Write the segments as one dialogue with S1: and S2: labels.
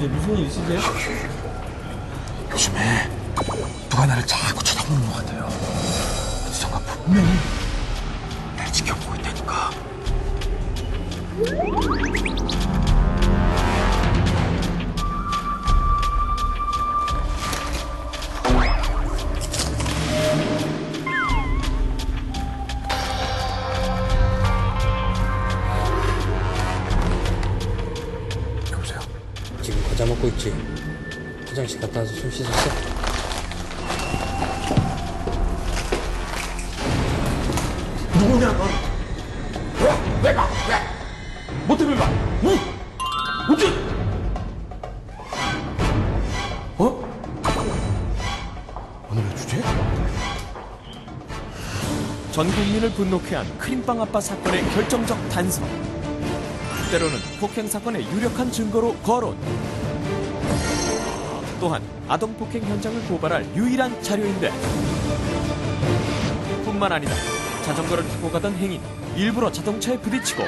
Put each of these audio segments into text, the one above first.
S1: 아버지 무슨 일 있으세요?
S2: 요즘에 누가 나를 자꾸 쳐다보는 것 같아요. 어디선가 분명히 날 지켜보고 있다니까. 여보세요?
S3: 지금 과자 먹고 있지? 화장실 갔다 와서 손 씻었어?
S1: 누구냐 넌? 왜 봐? 왜? 뭐 때문에 봐? 뭐? 어째? 오늘의 주제?
S4: 전 국민을 분노케 한 크림빵 아빠 사건의 결정적 단서. 때로는 폭행 사건의 유력한 증거로 거론. 또한 아동폭행 현장을 고발할 유일한 자료인데 뿐만 아니다. 자전거를 타고 가던 행인, 일부러 자동차에 부딪히고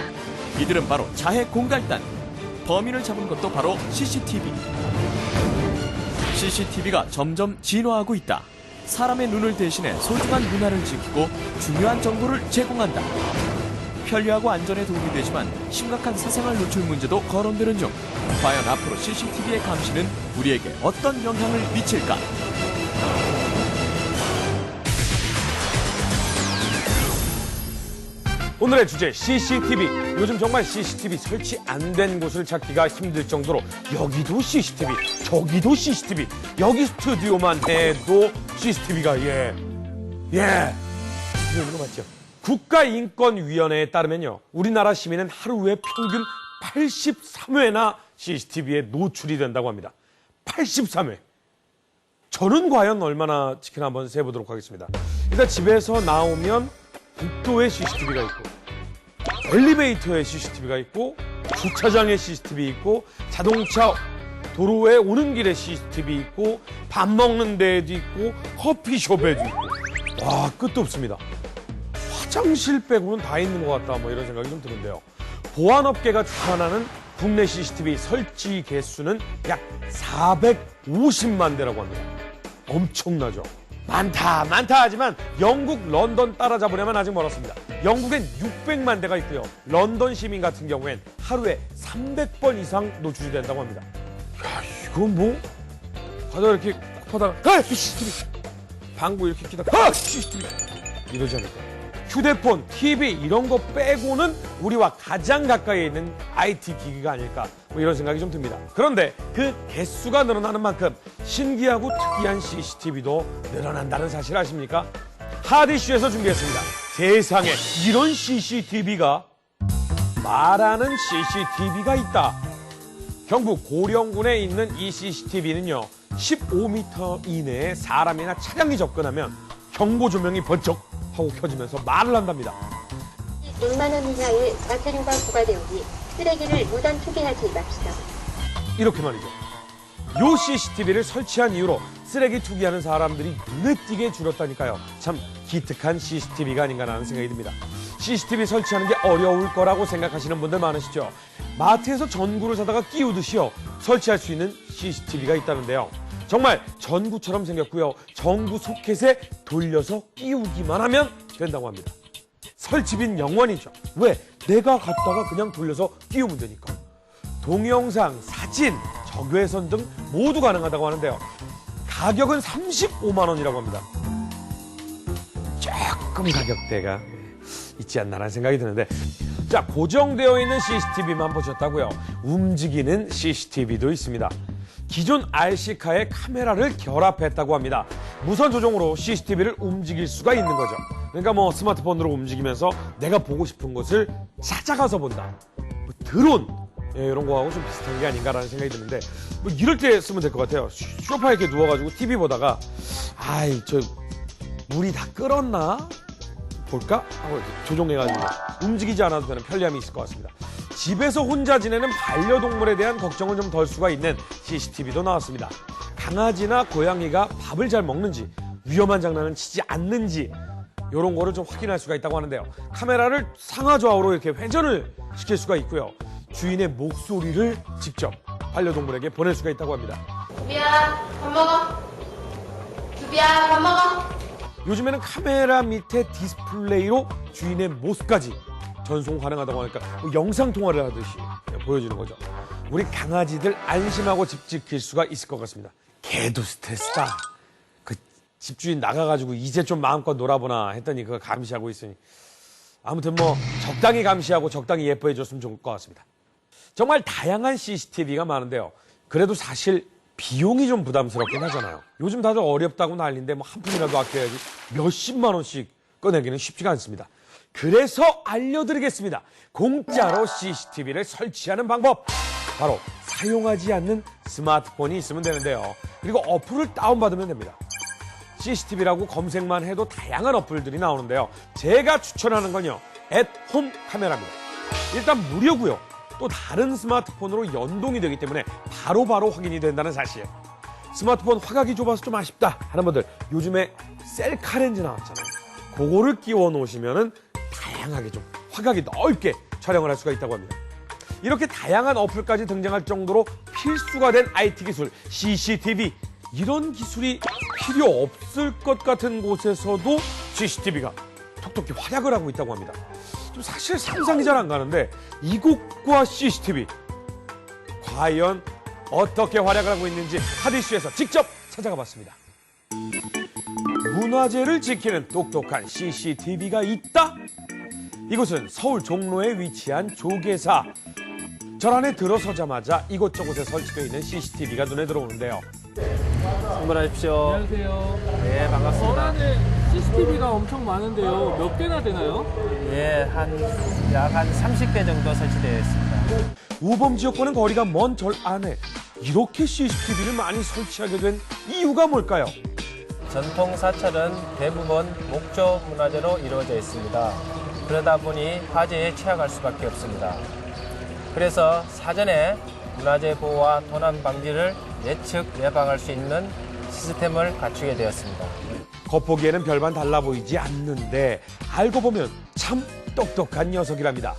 S4: 이들은 바로 자해 공갈단. 범인을 잡은 것도 바로 CCTV. CCTV가 점점 진화하고 있다. 사람의 눈을 대신해 소중한 문화를 지키고 중요한 정보를 제공한다. 편리하고 안전에 도움이 되지만 심각한 사생활 노출 문제도 거론되는 중 과연 앞으로 CCTV의 감시는 우리에게 어떤 영향을 미칠까?
S5: 오늘의 주제 CCTV. 요즘 정말 CCTV 설치 안 된 곳을 찾기가 힘들 정도로 여기도 CCTV, 저기도 CCTV, 여기 스튜디오만 해도 CCTV가 이거 맞죠? 국가인권위원회에 따르면요, 우리나라 시민은 하루에 평균 83회나 CCTV에 노출이 된다고 합니다. 83회. 저는 과연 얼마나 지키나 한번 세보도록 하겠습니다. 일단 집에서 나오면 복도에 CCTV가 있고, 엘리베이터에 CCTV가 있고, 주차장에 CCTV 있고, 자동차 도로에 오는 길에 CCTV 있고, 밥 먹는 데에도 있고, 커피숍에도 있고. 와, 끝도 없습니다. 화장실 빼고는 다 있는 것 같다, 뭐 이런 생각이 좀 드는데요. 보안업계가 주관하는 국내 CCTV 설치 개수는 약 450만 대라고 합니다. 엄청나죠? 많다 하지만 영국 런던 따라잡으려면 아직 멀었습니다. 영국엔 600만 대가 있고요. 런던 시민 같은 경우엔 하루에 300번 이상 노출이 된다고 합니다. 야, 이건 뭐? 가다가 이렇게 코파다가 CCTV! 방구 이렇게 끼다가 CCTV! 이러지 않을까? 휴대폰, TV 이런 거 빼고는 우리와 가장 가까이 있는 IT 기기가 아닐까, 뭐 이런 생각이 좀 듭니다. 그런데 그 개수가 늘어나는 만큼 신기하고 특이한 CCTV도 늘어난다는 사실 아십니까? 핫 이슈에서 준비했습니다. 세상에 이런 CCTV가, 말하는 CCTV가 있다. 경북 고령군에 있는 이 CCTV는요, 15m 이내에 사람이나 차량이 접근하면 경고 조명이 번쩍 하고 켜지면서 말을 한답니다.
S6: 6만 원 이하의 과태료가 부과되오니 쓰레기를 무단 투기하지 맙시다.
S5: 이렇게 말이죠. 요 CCTV를 설치한 이후로 쓰레기 투기하는 사람들이 눈에 띄게 줄었다니까요. 참 기특한 CCTV가 아닌가라는 생각이 듭니다. CCTV 설치하는 게 어려울 거라고 생각하시는 분들 많으시죠. 마트에서 전구를 사다가 끼우듯이요, 설치할 수 있는 CCTV가 있다는데요. 정말 전구처럼 생겼고요. 전구 소켓에 돌려서 끼우기만 하면 된다고 합니다. 설치비는 0원이죠. 왜? 내가 갖다가 그냥 돌려서 끼우면 되니까. 동영상, 사진, 적외선 등 모두 가능하다고 하는데요. 가격은 35만 원이라고 합니다. 조금 가격대가 있지 않나라는 생각이 드는데, 자, 고정되어 있는 CCTV만 보셨다고요? 움직이는 CCTV도 있습니다. 기존 RC카에 카메라를 결합했다고 합니다. 무선 조종으로 CCTV를 움직일 수가 있는 거죠. 그러니까 뭐 스마트폰으로 움직이면서 내가 보고 싶은 곳을 찾아가서 본다. 뭐 드론, 이런 거하고 좀 비슷한 게 아닌가라는 생각이 드는데, 뭐 이럴 때 쓰면 될 것 같아요. 소파에 이렇게 누워가지고 TV 보다가, 아이, 저 물이 다 끓었나? 볼까? 하고 이렇게 조종해가지고 움직이지 않아도 되는 편리함이 있을 것 같습니다. 집에서 혼자 지내는 반려동물에 대한 걱정을 좀 덜 수가 있는 CCTV도 나왔습니다. 강아지나 고양이가 밥을 잘 먹는지, 위험한 장난을 치지 않는지, 이런 거를 좀 확인할 수가 있다고 하는데요. 카메라를 상하좌우로 이렇게 회전을 시킬 수가 있고요. 주인의 목소리를 직접 반려동물에게 보낼 수가 있다고 합니다.
S7: 두비야, 밥 먹어. 두비야, 밥 먹어.
S5: 요즘에는 카메라 밑에 디스플레이로 주인의 모습까지 전송 가능하다고 하니까 뭐 영상 통화를 하듯이 보여주는 거죠. 우리 강아지들 안심하고 집 지킬 수가 있을 것 같습니다. 개도 스트레스다. 그 집주인 나가가지고 이제 좀 마음껏 놀아보나 했더니 그거 감시하고 있으니 아무튼 뭐 적당히 감시하고 적당히 예뻐해줬으면 좋을 것 같습니다. 정말 다양한 CCTV가 많은데요. 그래도 사실 비용이 좀 부담스럽긴 하잖아요. 요즘 다들 어렵다고 난리인데 뭐 한 푼이라도 아껴야지 몇십만 원씩 꺼내기는 쉽지가 않습니다. 그래서 알려드리겠습니다. 공짜로 CCTV를 설치하는 방법. 바로 사용하지 않는 스마트폰이 있으면 되는데요. 그리고 어플을 다운받으면 됩니다. CCTV라고 검색만 해도 다양한 어플들이 나오는데요. 제가 추천하는 건요. @홈 카메라입니다. 일단 무료고요. 또 다른 스마트폰으로 연동이 되기 때문에 바로바로 확인이 된다는 사실. 스마트폰 화각이 좁아서 좀 아쉽다 하는 분들, 요즘에 셀카 렌즈 나왔잖아요. 그거를 끼워 놓으시면은 다양하게 좀 화각이 넓게 촬영을 할 수가 있다고 합니다. 이렇게 다양한 어플까지 등장할 정도로 필수가 된 IT 기술 CCTV. 이런 기술이 필요 없을 것 같은 곳에서도 CCTV가 톡톡히 활약을 하고 있다고 합니다. 좀 사실 상상이 잘 안 가는데 이곳과 CCTV 과연 어떻게 활약을 하고 있는지 핫이슈에서 직접 찾아가 봤습니다. 문화재를 지키는 똑똑한 CCTV가 있다? 이곳은 서울 종로에 위치한 조계사. 절 안에 들어서자마자 이곳저곳에 설치되어 있는 CCTV가 눈에 들어오는데요.
S3: 선물하십시오.
S1: 안녕하세요.
S3: 네, 반갑습니다.
S1: 절 안에 CCTV가 엄청 많은데요. 몇 개나 되나요?
S3: 예, 약 한 30개 정도 설치되어 있습니다.
S5: 우범 지역과는 거리가 먼 절 안에 이렇게 CCTV를 많이 설치하게 된 이유가 뭘까요?
S3: 전통 사찰은 대부분 목조 문화재로 이루어져 있습니다. 그러다 보니 화재에 취약할 수밖에 없습니다. 그래서 사전에 문화재 보호와 도난 방지를 예측 예방할 수 있는 시스템을 갖추게 되었습니다.
S5: 겉보기에는 별반 달라 보이지 않는데 알고 보면 참 똑똑한 녀석이랍니다.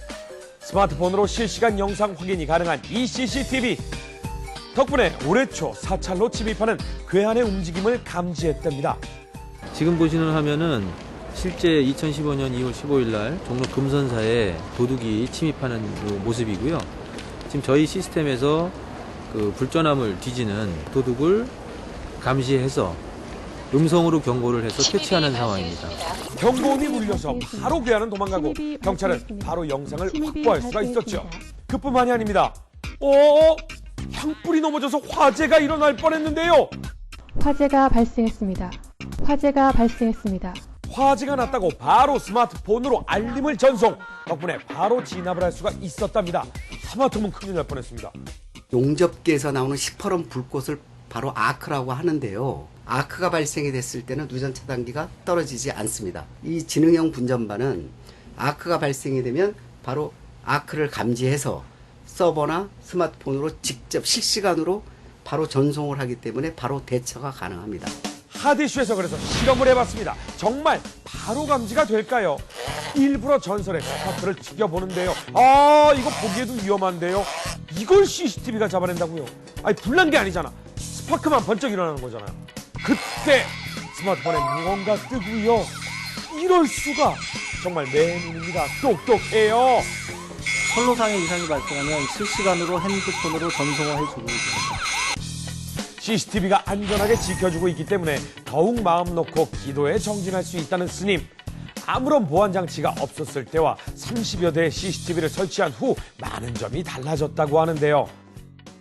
S5: 스마트폰으로 실시간 영상 확인이 가능한 이 CCTV. 덕분에 올해 초 사찰로 침입하는 괴한의 움직임을 감지했답니다.
S8: 지금 보시는 화면은 실제 2015년 2월 15일 날 종로 금선사에 도둑이 침입하는 그 모습이고요. 지금 저희 시스템에서 그 불전함을 뒤지는 도둑을 감시해서 음성으로 경고를 해서 퇴치하는 상황입니다.
S5: 경보음이 울려서 바로 괴한은 도망가고 경찰은 바로 영상을 확보할 수가 있었죠. 그뿐만이 아닙니다. 향불이 넘어져서 화재가 일어날 뻔했는데요.
S9: 화재가 발생했습니다. 화재가 발생했습니다.
S5: 화재가 났다고 바로 스마트폰으로 알림을 전송. 덕분에 바로 진압을 할 수가 있었답니다. 스마트폰 큰일 날 뻔했습니다.
S10: 용접기에서 나오는 시퍼런 불꽃을 바로 아크라고 하는데요. 아크가 발생이 됐을 때는 누전 차단기가 떨어지지 않습니다. 이 지능형 분전반은 아크가 발생이 되면 바로 아크를 감지해서 서버나 스마트폰으로 직접 실시간으로 바로 전송을 하기 때문에 바로 대처가 가능합니다.
S5: 핫이슈에서 그래서 실험을 해봤습니다. 정말 바로 감지가 될까요? 일부러 전설의 스파크를 튀겨보는데요. 이거 보기에도 위험한데요. 이걸 CCTV가 잡아낸다고요? 아니 불난 게 아니잖아. 스파크만 번쩍 일어나는 거잖아요. 그때 스마트폰에 무언가 뜨고요. 이럴 수가. 정말 맨눈입니다. 똑똑해요.
S8: 선로상의 이상이 발생하면 실시간으로 핸드폰으로 전송을 해주고 있습니다.
S5: CCTV가 안전하게 지켜주고 있기 때문에 더욱 마음 놓고 기도에 정진할 수 있다는 스님. 아무런 보안 장치가 없었을 때와 30여 대의 CCTV를 설치한 후 많은 점이 달라졌다고 하는데요.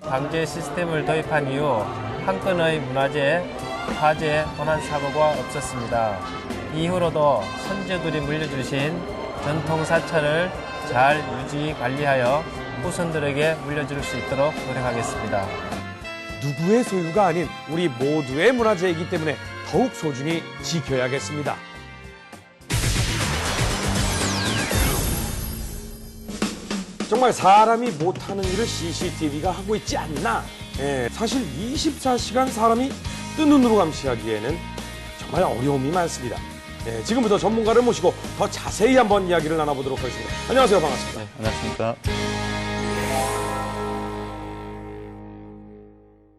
S3: 방제 시스템을 도입한 이후 한 건의 문화재, 화재, 도난 사고가 없었습니다. 이후로도 선조들이 물려주신 전통 사찰을 잘 유지 관리하여 후손들에게 물려줄 수 있도록 노력하겠습니다.
S5: 누구의 소유가 아닌 우리 모두의 문화재이기 때문에 더욱 소중히 지켜야겠습니다. 정말 사람이 못하는 일을 CCTV가 하고 있지 않나. 사실 24시간 사람이 뜬 눈으로 감시하기에는 정말 어려움이 많습니다. 지금부터 전문가를 모시고 더 자세히 한번 이야기를 나눠보도록 하겠습니다. 안녕하세요. 반갑습니다.
S8: 안녕하십니까.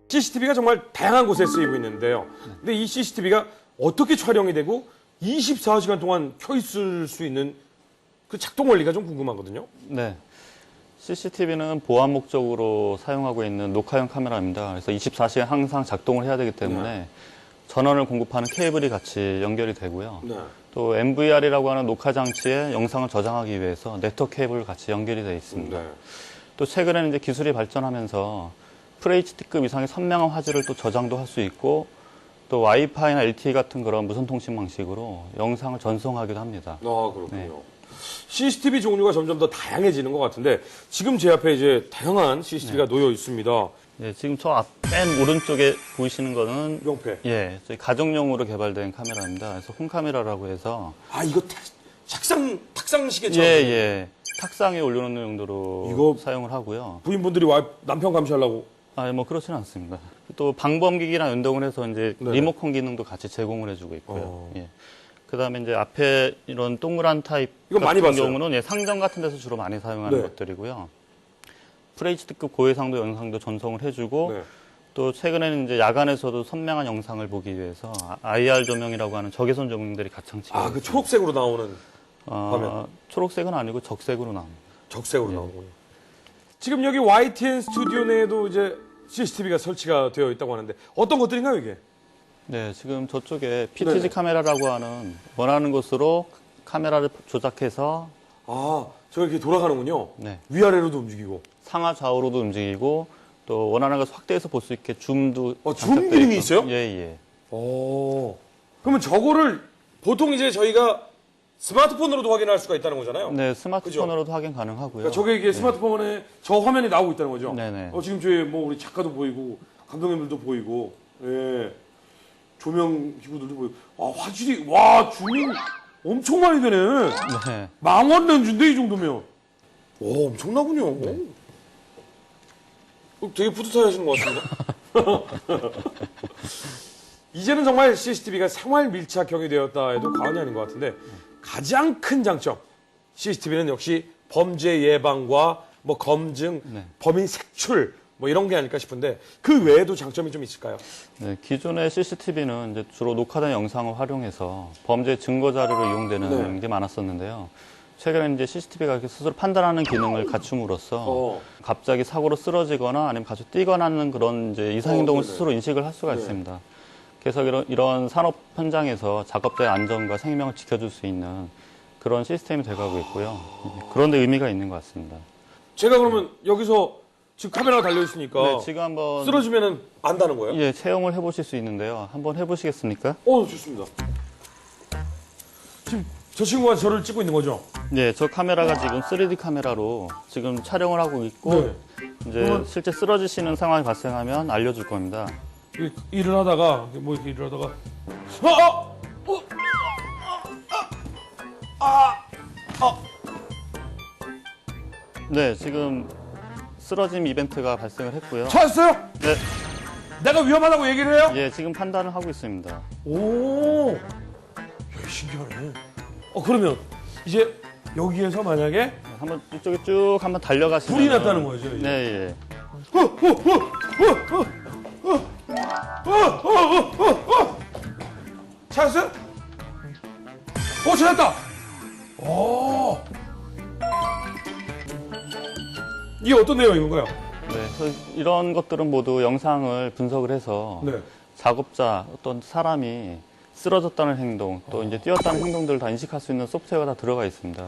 S5: CCTV가 정말 다양한 곳에 쓰이고 있는데요. 근데 이 CCTV가 어떻게 촬영이 되고 24시간 동안 켜 있을 수 있는 그 작동 원리가 좀 궁금하거든요.
S11: 네. CCTV는 보안 목적으로 사용하고 있는 녹화형 카메라입니다. 그래서 24시간 항상 작동을 해야 되기 때문에 전원을 공급하는 케이블이 같이 연결이 되고요.
S5: 네.
S11: 또 MVR이라고 하는 녹화 장치에 영상을 저장하기 위해서 네트워크 케이블 같이 연결이 되어 있습니다.
S5: 네.
S11: 또 최근에는 이제 기술이 발전하면서 FHD급 이상의 선명한 화질을 또 저장도 할 수 있고 또 와이파이나 LTE 같은 그런 무선 통신 방식으로 영상을 전송하기도 합니다.
S5: 아, 그렇군요.
S11: 네.
S5: CCTV 종류가 점점 더 다양해지는 것 같은데 지금 제 앞에 이제 다양한 CCTV가 놓여 있습니다.
S11: 네, 지금 저 앞 맨 오른쪽에 보이시는 거는
S5: 명패.
S11: 예, 저희 가정용으로 개발된 카메라입니다. 그래서 홈카메라라고 해서
S5: 아, 이거 탁상시계처럼.
S11: 예. 탁상에 올려놓는 용도로
S5: 이거
S11: 사용을 하고요.
S5: 부인분들이 남편 감시하려고.
S11: 아, 뭐 그렇지는 않습니다. 또 방범기기랑 연동을 해서 이제
S5: 네네.
S11: 리모컨 기능도 같이 제공을 해주고 있고요. 예. 그다음에 이제 앞에 이런 동그란 타입
S5: 이거 많이
S11: 같은
S5: 봤어요.
S11: 경우는 예, 상점 같은 데서 주로 많이 사용하는
S5: 네.
S11: 것들이고요. FHD급 고해상도 영상도 전송을 해주고
S5: 네.
S11: 또 최근에는 이제 야간에서도 선명한 영상을 보기 위해서 IR 조명이라고 하는 적외선 조명들이 가창치가
S5: 아, 그 초록색으로 나오는 화면.
S11: 초록색은 아니고 적색으로 나옵니다.
S5: 적색으로 나오군요. 지금 여기 YTN 스튜디오 내에도 이제 CCTV가 설치가 되어 있다고 하는데 어떤 것들인가요, 이게?
S11: 네, 지금 저쪽에 PTZ
S5: 네네.
S11: 카메라라고 하는 원하는 곳으로 카메라를 조작해서
S5: 저기 이렇게 돌아가는군요.
S11: 네.
S5: 위아래로도 움직이고.
S11: 상하 좌우로도 움직이고 또 원하는 것을 확대해서 볼 수 있게 줌도
S5: 줌
S11: 장착되어
S5: 기능이
S11: 있고.
S5: 있어요?
S11: 예.
S5: 그러면 저거를 보통 이제 저희가 스마트폰으로도 확인할 수가 있다는 거잖아요.
S11: 네, 스마트폰으로도 확인 가능하고요.
S5: 그러니까 저게 이게 스마트폰에 저 화면이 나오고 있다는 거죠.
S11: 네네.
S5: 지금 저희 뭐 우리 작가도 보이고 감독님들도 보이고, 예. 조명 기구들도 보이고. 화질이 줌이 엄청 많이 되네.
S11: 네.
S5: 망원 렌즈인데 이 정도면. 오, 엄청나군요. 되게 뿌듯해하시는 것 같습니다. 이제는 정말 CCTV가 생활 밀착형이 되었다 해도 과언이 아닌 것 같은데 가장 큰 장점 CCTV는 역시 범죄 예방과 뭐 검증, 범인 색출 뭐 이런 게 아닐까 싶은데 그 외에도 장점이 좀 있을까요?
S11: 네, 기존의 CCTV는 이제 주로 녹화된 영상을 활용해서 범죄 증거 자료로 이용되는 게 많았었는데요. 최근에 이제 CCTV가 이렇게 스스로 판단하는 기능을 갖춤으로써 갑자기 사고로 쓰러지거나 아니면 가서 뛰거나 하는 그런 이제 이상 행동을 스스로 인식을 할 수가 있습니다. 그래서 이런 산업 현장에서 작업자의 안전과 생명을 지켜줄 수 있는 그런 시스템이 돼가고 있고요. 그런 데 의미가 있는 것 같습니다.
S5: 제가 그러면 여기서 지금 카메라가 달려있으니까
S11: 네, 지금 한번
S5: 쓰러지면 안다는 거예요?
S11: 예, 체험을 해보실 수 있는데요. 한번 해보시겠습니까?
S5: 좋습니다. 지금 저 친구가 저를 찍고 있는 거죠?
S11: 네, 저 카메라가 지금 3D 카메라로 지금 촬영을 하고 있고 이제 실제 쓰러지시는 상황이 발생하면 알려줄 겁니다.
S5: 일을 하다가 뭐 이렇게 일을 하다가
S11: 네, 지금 쓰러짐 이벤트가 발생을 했고요.
S5: 찾았어요?
S11: 네.
S5: 내가 위험하다고 얘기를 해요?
S11: 예, 지금 판단을 하고 있습니다.
S5: 야, 신기하네. 그러면 이제 여기에서 만약에
S11: 한번 이쪽에 쭉 한번 달려가시면
S5: 불이 났다는 거죠, 이제?
S11: 네, 예.
S5: 찾았어요? 찾았다! 이게 어떤 내용인가요?
S11: 네, 그래서 이런 것들은 모두 영상을 분석을 해서 작업자, 어떤 사람이 쓰러졌다는 행동, 또 이제 뛰었다는 행동들을 다 인식할 수 있는 소프트웨어가 다 들어가 있습니다.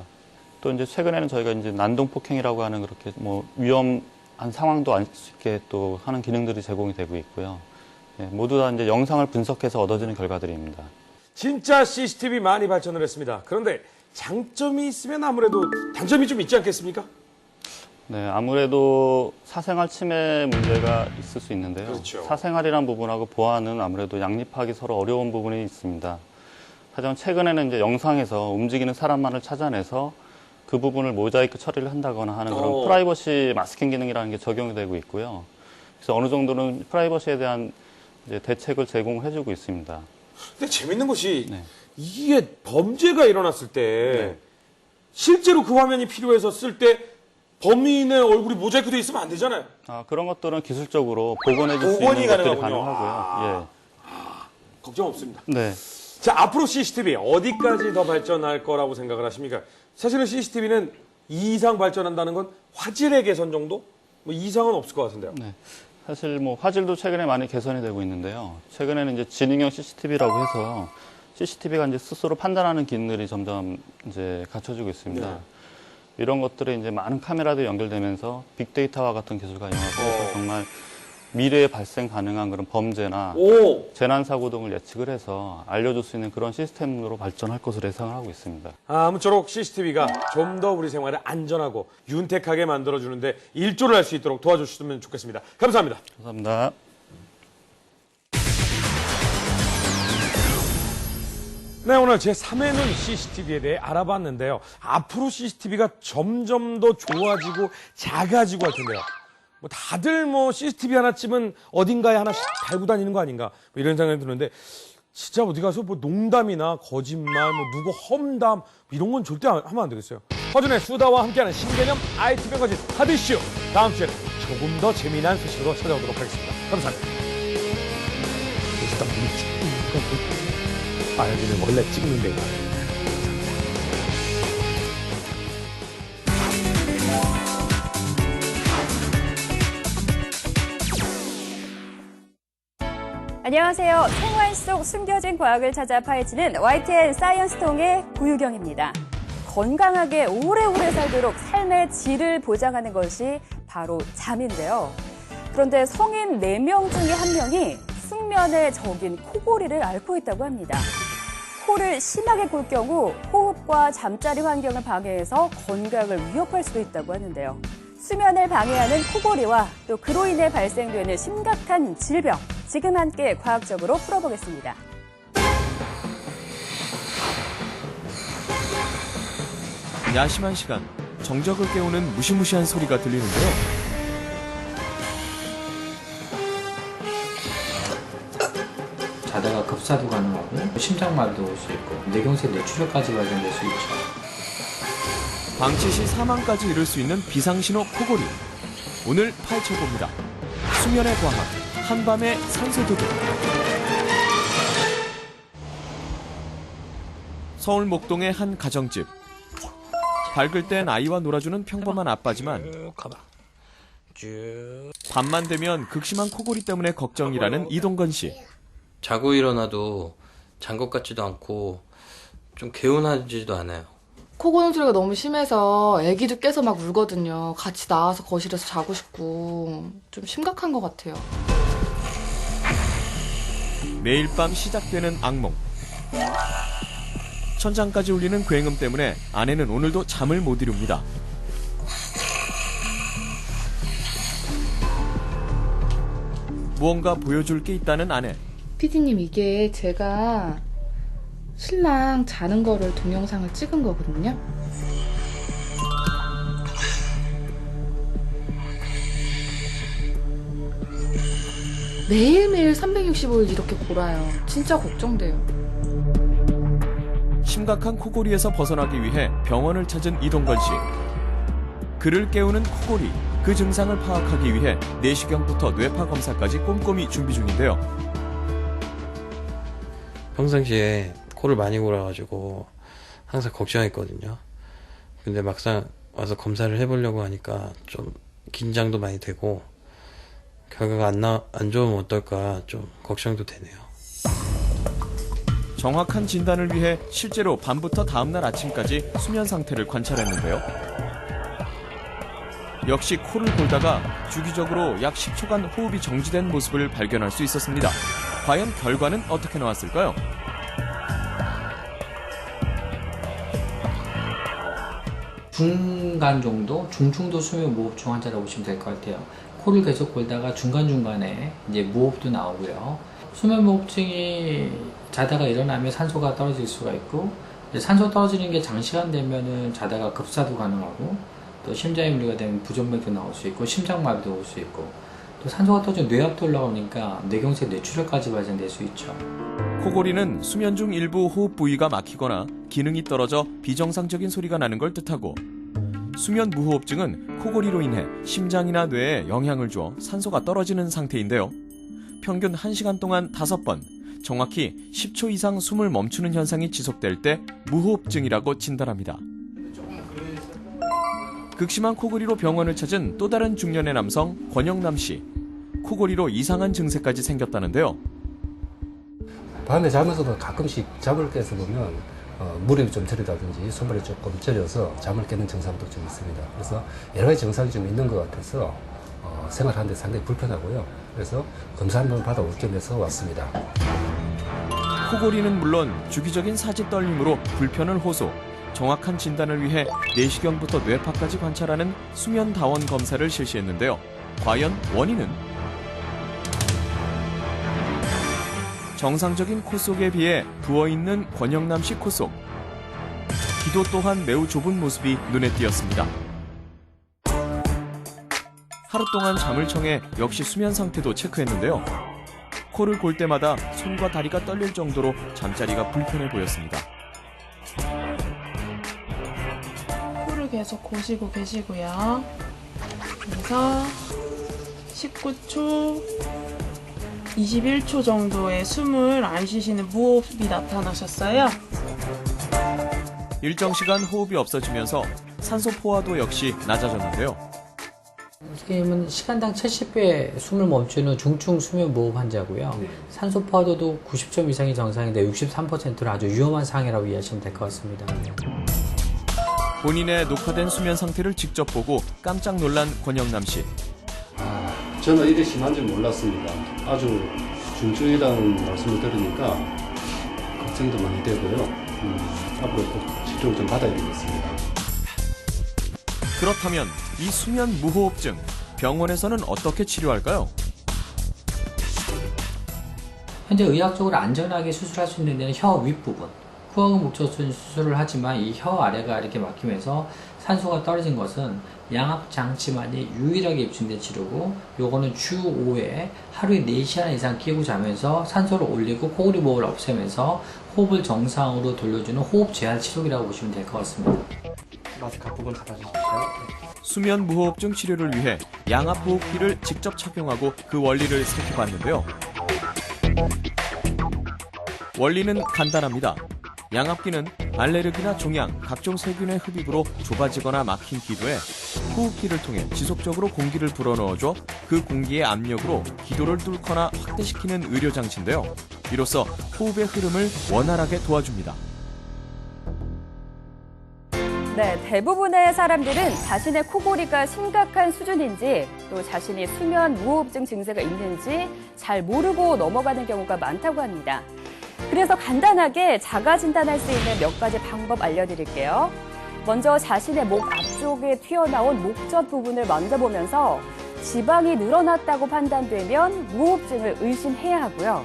S11: 또 이제 최근에는 저희가 이제 난동 폭행이라고 하는 그렇게 뭐 위험한 상황도 알 수 있게 또 하는 기능들이 제공이 되고 있고요. 네, 모두 다 이제 영상을 분석해서 얻어지는 결과들입니다.
S5: 진짜 CCTV 많이 발전을 했습니다. 그런데 장점이 있으면 아무래도 단점이 좀 있지 않겠습니까?
S11: 네, 아무래도 사생활 침해 문제가 있을 수 있는데요.
S5: 그렇죠.
S11: 사생활이란 부분하고 보안은 아무래도 양립하기 서로 어려운 부분이 있습니다. 하지만 최근에는 이제 영상에서 움직이는 사람만을 찾아내서 그 부분을 모자이크 처리를 한다거나 하는 그런 프라이버시 마스킹 기능이라는 게 적용이 되고 있고요. 그래서 어느 정도는 프라이버시에 대한 이제 대책을 제공해주고 있습니다.
S5: 근데 재밌는 것이 이게 범죄가 일어났을 때 실제로 그 화면이 필요해서 쓸 때 범인의 얼굴이 모자이크돼 있으면 안 되잖아요.
S11: 그런 것들은 기술적으로 복원해 줄 수
S5: 복원이
S11: 있는 것들이
S5: 가능하군요.
S11: 가능하고요.
S5: 걱정 없습니다.
S11: 네.
S5: 자, 앞으로 CCTV 어디까지 더 발전할 거라고 생각을 하십니까? 사실은 CCTV는 이 이상 발전한다는 건 화질의 개선 정도? 뭐 이상은 없을 것 같은데요.
S11: 네. 사실 뭐 화질도 최근에 많이 개선이 되고 있는데요. 최근에는 이제 지능형 CCTV라고 해서 CCTV가 이제 스스로 판단하는 기능들이 점점 이제 갖춰지고 있습니다.
S5: 네.
S11: 이런 것들이 이제 많은 카메라도 연결되면서 빅데이터와 같은 기술가 이용해서 정말 미래에 발생 가능한 그런 범죄나 재난 사고 등을 예측을 해서 알려줄 수 있는 그런 시스템으로 발전할 것으로 예상을 하고 있습니다.
S5: 아무쪼록 CCTV가 좀 더 우리 생활을 안전하고 윤택하게 만들어주는데 일조를 할 수 있도록 도와주시면 좋겠습니다. 감사합니다.
S11: 감사합니다.
S5: 네, 오늘 제 3회 눈 CCTV에 대해 알아봤는데요. 앞으로 CCTV가 점점 더 좋아지고 작아지고 할 텐데요. 뭐 다들 뭐 CCTV 하나쯤은 어딘가에 하나씩 달고 다니는 거 아닌가 뭐 이런 생각이 드는데 진짜 어디 가서 뭐 농담이나 거짓말, 뭐 누구 험담 뭐 이런 건 절대 하면 안 되겠어요. 허준의 수다와 함께하는 신개념 IT 매거진 하드이슈 다음 주에는 조금 더 재미난 소식으로 찾아오도록 하겠습니다. 감사합니다. 여기는 원래 찍는 데가.
S12: 안녕하세요. 생활 속 숨겨진 과학을 찾아 파헤치는 YTN 사이언스통의 고유경입니다. 건강하게 오래오래 살도록 삶의 질을 보장하는 것이 바로 잠인데요. 그런데 성인 4명 중에 1명이 숙면의 적인 코골이를 앓고 있다고 합니다. 코를 심하게 골 경우 호흡과 잠자리 환경을 방해해서 건강을 위협할 수도 있다고 하는데요. 수면을 방해하는 코골이와 또 그로 인해 발생되는 심각한 질병, 지금 함께 과학적으로 풀어보겠습니다.
S4: 야심한 시간, 정적을 깨우는 무시무시한 소리가 들리는데요.
S13: 자다가 급사도 가능하고 심장마비도 올 수 있고 뇌경색 뇌출혈까지 발생될 수 있죠.
S4: 방치 시 사망까지 이를 수 있는 비상신호 코골이. 오늘 파헤쳐봅니다. 수면의 과학, 한밤의 산소도둑. 서울 목동의 한 가정집. 밝을 땐 아이와 놀아주는 평범한 아빠지만 밤만 되면 극심한 코골이 때문에 걱정이라는 이동건 씨.
S14: 자고 일어나도 잔 것 같지도 않고 좀 개운하지도 않아요.
S15: 코 고는 소리가 너무 심해서 애기도 깨서 막 울거든요. 같이 나와서 거실에서 자고 싶고 좀 심각한 것 같아요.
S4: 매일 밤 시작되는 악몽. 천장까지 울리는 굉음 때문에 아내는 오늘도 잠을 못 이룹니다. 무언가 보여줄 게 있다는 아내.
S15: 피디님, 이게 제가 신랑 자는 거를 동영상을 찍은 거거든요. 매일매일 365일 이렇게 골아요. 진짜 걱정돼요.
S4: 심각한 코골이에서 벗어나기 위해 병원을 찾은 이동건 씨. 그를 깨우는 코골이, 그 증상을 파악하기 위해 내시경부터 뇌파 검사까지 꼼꼼히 준비 중인데요.
S14: 평상시에 코를 많이 골아가지고 항상 걱정했거든요. 근데 막상 와서 검사를 해보려고 하니까 좀 긴장도 많이 되고 결과가 안 좋으면 어떨까 좀 걱정도 되네요.
S4: 정확한 진단을 위해 실제로 밤부터 다음날 아침까지 수면 상태를 관찰했는데요. 역시 코를 골다가 주기적으로 약 10초간 호흡이 정지된 모습을 발견할 수 있었습니다. 과연 결과는 어떻게 나왔을까요?
S13: 중간 정도, 중증도 수면 무호흡증 환자라고 보시면 될 것 같아요. 코를 계속 골다가 중간중간에 이제 무호흡도 나오고요. 수면 무호흡증이 자다가 일어나면 산소가 떨어질 수가 있고, 이제 산소 떨어지는 게 장시간 되면은 자다가 급사도 가능하고, 또 심장에 무리가 되면 부정맥도 나올 수 있고, 심장마비도 올 수 있고, 또 산소가 떨어지면 뇌압도 올라오니까 뇌경색 뇌출혈까지 발생될 수 있죠.
S4: 코골이는 수면 중 일부 호흡 부위가 막히거나 기능이 떨어져 비정상적인 소리가 나는 걸 뜻하고, 수면 무호흡증은 코골이로 인해 심장이나 뇌에 영향을 줘 산소가 떨어지는 상태인데요. 평균 1시간 동안 5번, 정확히 10초 이상 숨을 멈추는 현상이 지속될 때 무호흡증이라고 진단합니다. 극심한 코골이로 병원을 찾은 또 다른 중년의 남성 권영남 씨. 코골이로 이상한 증세까지 생겼다는데요.
S16: 밤에 자면서도 가끔씩 잠을 깨서 보면 물이 좀 저리다든지 숨을 조금 저려서 잠을 깨는 증상도 좀 있습니다. 그래서 여러 가지 증상이 좀 있는 것 같아서 생활하는데 상당히 불편하고요. 그래서 검사 한번 받아올 겸해서 왔습니다.
S4: 코골이는 물론 주기적인 사지 떨림으로 불편을 호소, 정확한 진단을 위해 내시경부터 뇌파까지 관찰하는 수면 다원 검사를 실시했는데요. 과연 원인은? 정상적인 코 속에 비해 부어있는 권영남 씨 코 속. 기도 또한 매우 좁은 모습이 눈에 띄었습니다. 하루 동안 잠을 청해 역시 수면 상태도 체크했는데요. 코를 골 때마다 손과 다리가 떨릴 정도로 잠자리가 불편해 보였습니다.
S17: 코를 계속 고시고 계시고요. 그래서 19초, 21초 정도의 숨을 안 쉬시는 무호흡이 나타나셨어요.
S4: 일정 시간 호흡이 없어지면서 산소 포화도 역시 낮아졌는데요.
S13: 선생님은 시간당 70배 숨을 멈추는 중증 수면 무호흡 환자고요. 산소 포화도도 90점 이상이 정상인데 63%는 아주 위험한 상해라고 이해하시면 될 것 같습니다.
S4: 본인의 녹화된 수면 상태를 직접 보고 깜짝 놀란 권영남 씨.
S18: 저는 이게 심한 줄 몰랐습니다. 아주 중증이라는 말씀을 들으니까 걱정도 많이 되고요. 앞으로 꼭 치료를 좀 받아야 되겠습니다.
S4: 그렇다면 이 수면 무호흡증, 병원에서는 어떻게 치료할까요?
S13: 현재 의학적으로 안전하게 수술할 수 있는 데는 혀 윗부분, 코어근 목젖은 수술을 하지만 이 혀 아래가 이렇게 막히면서 산소가 떨어진 것은 양압 장치만이 유일하게 입증된 치료고, 요거는 주 5회 하루에 4시간 이상 끼고 자면서 산소를 올리고 코골이 무호흡을 없애면서 호흡을 정상으로 돌려주는 호흡 제한 치료기라고 보시면 될 것 같습니다.
S2: 마스크 앞부분 닫아주십시오.
S4: 수면 무호흡증 치료를 위해 양압 호흡기를 직접 착용하고 그 원리를 살펴봤는데요. 원리는 간단합니다. 양압기는 알레르기나 종양, 각종 세균의 흡입으로 좁아지거나 막힌 기도에 호흡기를 통해 지속적으로 공기를 불어넣어줘 그 공기의 압력으로 기도를 뚫거나 확대시키는 의료장치인데요. 이로써 호흡의 흐름을 원활하게 도와줍니다.
S12: 네, 대부분의 사람들은 자신의 코골이가 심각한 수준인지 또 자신이 수면 무호흡증 증세가 있는지 잘 모르고 넘어가는 경우가 많다고 합니다. 그래서 간단하게 자가 진단할 수 있는 몇 가지 방법 알려드릴게요. 먼저 자신의 목 앞쪽에 튀어나온 목젖 부분을 만져보면서 지방이 늘어났다고 판단되면 무호흡증을 의심해야 하고요.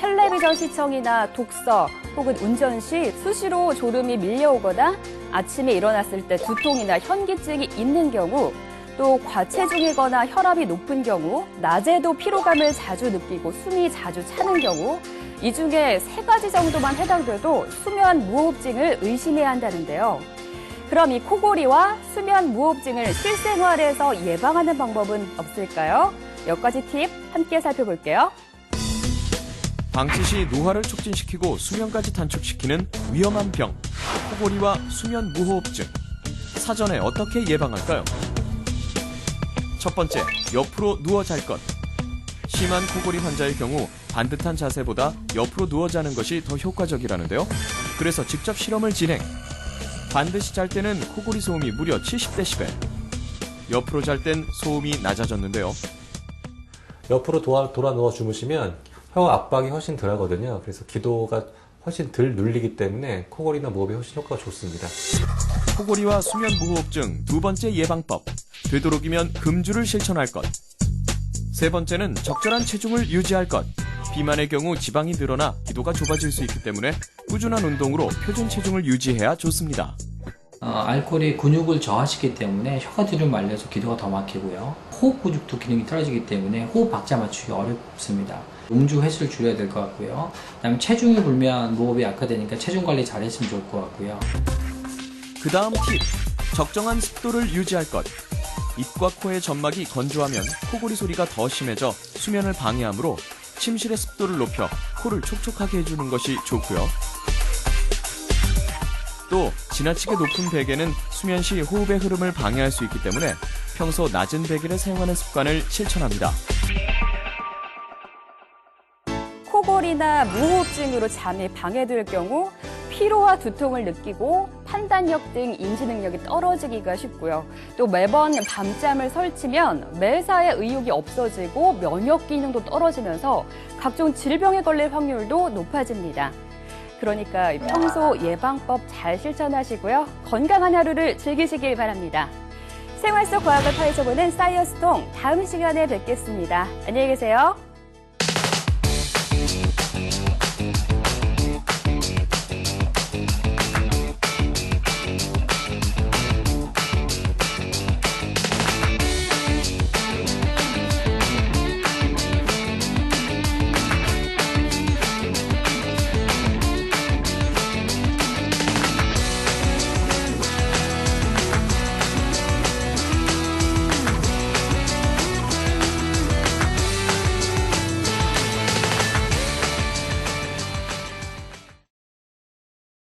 S12: 텔레비전 시청이나 독서 혹은 운전 시 수시로 졸음이 밀려오거나 아침에 일어났을 때 두통이나 현기증이 있는 경우, 또 과체중이거나 혈압이 높은 경우, 낮에도 피로감을 자주 느끼고 숨이 자주 차는 경우, 이 중에 3가지 정도만 해당돼도 수면 무호흡증을 의심해야 한다는데요. 그럼 이 코골이와 수면 무호흡증을 실생활에서 예방하는 방법은 없을까요? 몇 가지 팁 함께 살펴볼게요.
S4: 방치 시 노화를 촉진시키고 수면까지 단축시키는 위험한 병, 코골이와 수면 무호흡증. 사전에 어떻게 예방할까요? 첫 번째, 옆으로 누워 잘 것. 심한 코골이 환자의 경우 반듯한 자세보다 옆으로 누워 자는 것이 더 효과적이라는데요. 그래서 직접 실험을 진행. 반드시 잘 때는 코골이 소음이 무려 70데시벨. 옆으로 잘 땐 소음이 낮아졌는데요.
S19: 옆으로 돌아 누워 주무시면 혀 압박이 훨씬 덜 하거든요. 그래서 기도가 훨씬 덜 눌리기 때문에 코골이나 무호흡에 훨씬 효과가 좋습니다.
S4: 코골이와 수면 무호흡증 두 번째 예방법. 되도록이면 금주를 실천할 것. 세 번째는 적절한 체중을 유지할 것. 비만의 경우 지방이 늘어나 기도가 좁아질 수 있기 때문에 꾸준한 운동으로 표준 체중을 유지해야 좋습니다.
S13: 알코올이 근육을 저하시키기 때문에 혀가 뒤로 말려서 기도가 더 막히고요. 호흡 부족도 기능이 떨어지기 때문에 호흡 박자 맞추기 어렵습니다. 음주 횟수를 줄여야 될 것 같고요. 그다음에 체중이 불면 무호흡이 악화되니까 체중 관리 잘 했으면 좋을 것 같고요.
S4: 그 다음 팁. 적정한 습도를 유지할 것. 입과 코의 점막이 건조하면 코골이 소리가 더 심해져 수면을 방해하므로 침실의 습도를 높여 코를 촉촉하게 해주는 것이 좋고요. 또 지나치게 높은 베개는 수면 시 호흡의 흐름을 방해할 수 있기 때문에 평소 낮은 베개를 사용하는 습관을 실천합니다.
S12: 코골이나 무호흡증으로 잠이 방해될 경우 피로와 두통을 느끼고 판단력 등 인지 능력이 떨어지기가 쉽고요. 또 매번 밤잠을 설치면 매사에 의욕이 없어지고 면역 기능도 떨어지면서 각종 질병에 걸릴 확률도 높아집니다. 그러니까 평소 예방법 잘 실천하시고요. 건강한 하루를 즐기시길 바랍니다. 생활 속 과학을 파헤쳐보는 사이언스통 다음 시간에 뵙겠습니다. 안녕히 계세요.